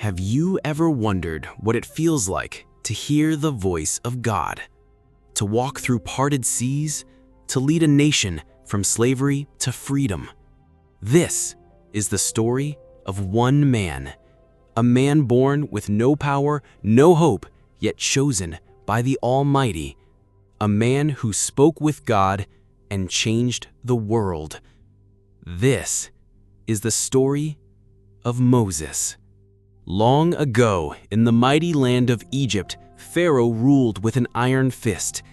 Have you ever wondered what it feels like to hear the voice of God? To walk through parted seas, to lead a nation from slavery to freedom? This is the story of one man, a man born with no power, no hope, yet chosen by the Almighty, a man who spoke with God and changed the world. This is the story of Moses. Long ago, in the mighty land of Egypt, Pharaoh ruled with an iron fist.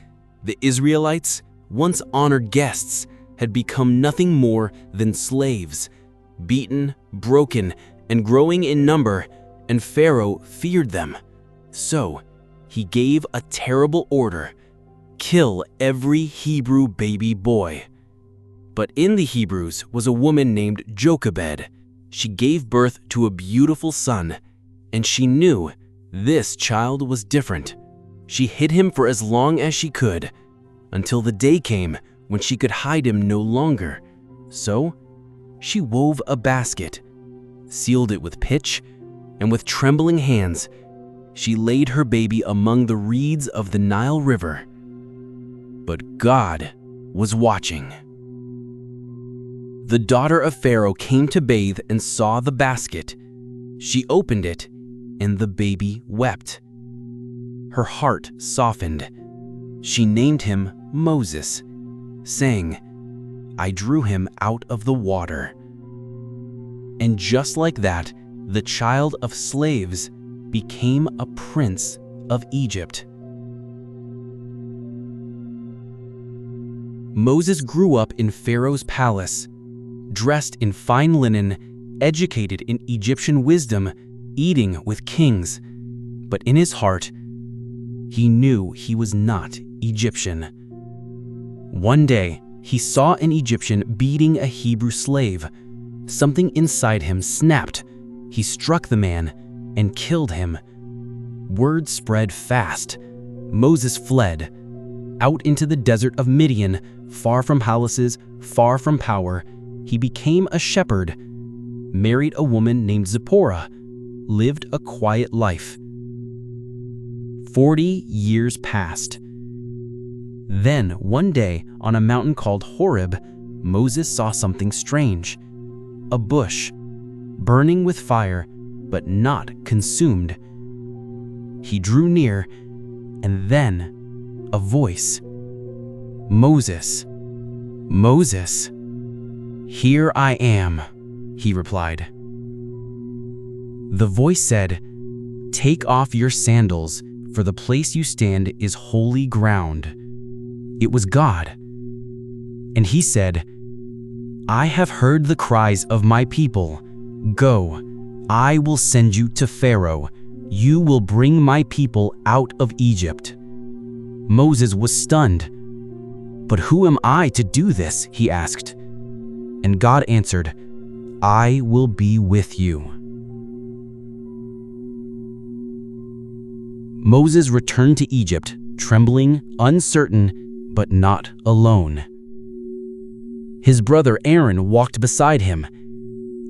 The Israelites, once honored guests, had become nothing more than slaves, beaten, broken, and growing in number, and Pharaoh feared them. So, he gave a terrible order: kill every Hebrew baby boy. But in the Hebrews was a woman named Jochebed. She gave birth to a beautiful son, and she knew this child was different. She hid him for as long as she could, until the day came when she could hide him no longer. So, she wove a basket, sealed it with pitch, and with trembling hands, she laid her baby among the reeds of the Nile River. But God was watching. The daughter of Pharaoh came to bathe and saw the basket. She opened it, and the baby wept. Her heart softened. She named him Moses, saying, "I drew him out of the water." And just like that, the child of slaves became a prince of Egypt. Moses grew up in Pharaoh's palace, dressed in fine linen, educated in Egyptian wisdom, eating with kings. But in his heart, he knew he was not Egyptian. One day, he saw an Egyptian beating a Hebrew slave. Something inside him snapped. He struck the man and killed him. Word spread fast. Moses fled out into the desert of Midian, far from palaces, far from power. He became a shepherd, married a woman named Zipporah, lived a quiet life. 40 years passed. Then, one day, on a mountain called Horeb, Moses saw something strange. A bush, burning with fire, but not consumed. He drew near, and then a voice. "Moses, Moses." "Here I am," he replied. The voice said, "Take off your sandals, for the place you stand is holy ground." It was God. And he said, "I have heard the cries of my people. Go, I will send you to Pharaoh. You will bring my people out of Egypt." Moses was stunned. "But who am I to do this?" he asked. And God answered, "I will be with you." Moses returned to Egypt, trembling, uncertain, but not alone. His brother Aaron walked beside him.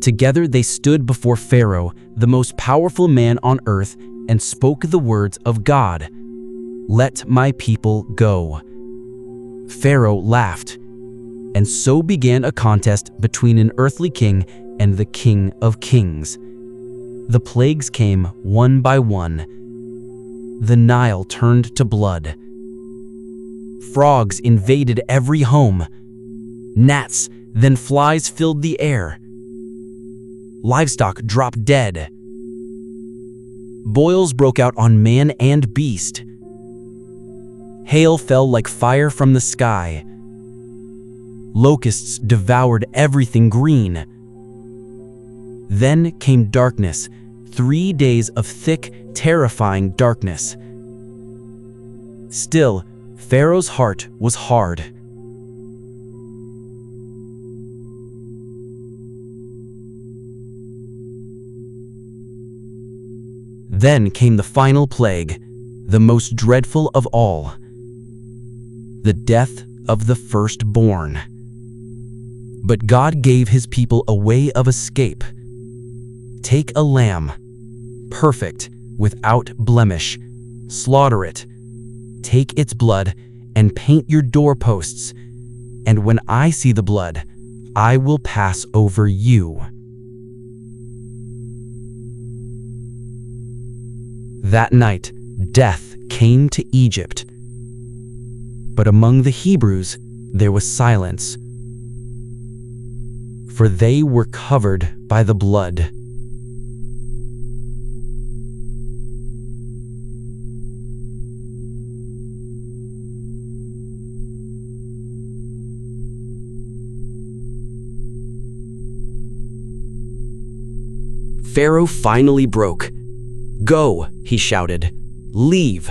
Together they stood before Pharaoh, the most powerful man on earth, and spoke the words of God. "Let my people go." Pharaoh laughed, and so began a contest between an earthly king and the King of Kings. The plagues came one by one. The Nile turned to blood. Frogs invaded every home. Gnats, then flies filled the air. Livestock dropped dead. Boils broke out on man and beast. Hail fell like fire from the sky. Locusts devoured everything green. Then came darkness, 3 days of thick, terrifying darkness. Still, Pharaoh's heart was hard. Then came the final plague, the most dreadful of all: the death of the firstborn. But God gave his people a way of escape. "Take a lamb, perfect, without blemish. Slaughter it. Take its blood and paint your doorposts. And when I see the blood, I will pass over you." That night, death came to Egypt. But among the Hebrews, there was silence, for they were covered by the blood. Pharaoh finally broke. "Go," he shouted. "Leave.